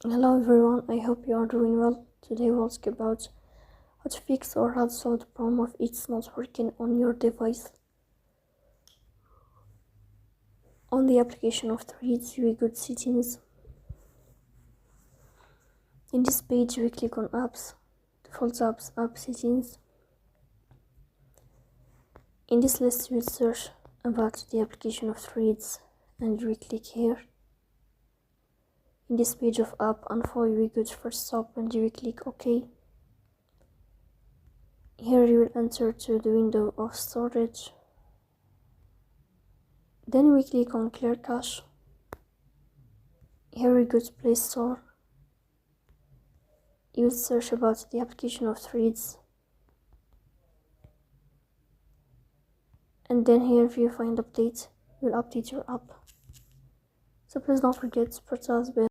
Hello everyone, I hope you are doing well. Today we'll talk about how to fix or how to solve the problem of it's not working on your device. On the application of Threads, we go to settings. In this page we click on apps, default apps, app settings. In this list we search about the application of Threads and we click here. In this page of app info we go to first stop and we click OK. Here you will enter to the window of storage. Then we click on clear cache. Here we go to Play Store. You will search about the application of Threads. And then here if you find update, you will update your app. So please don't forget to press the bell.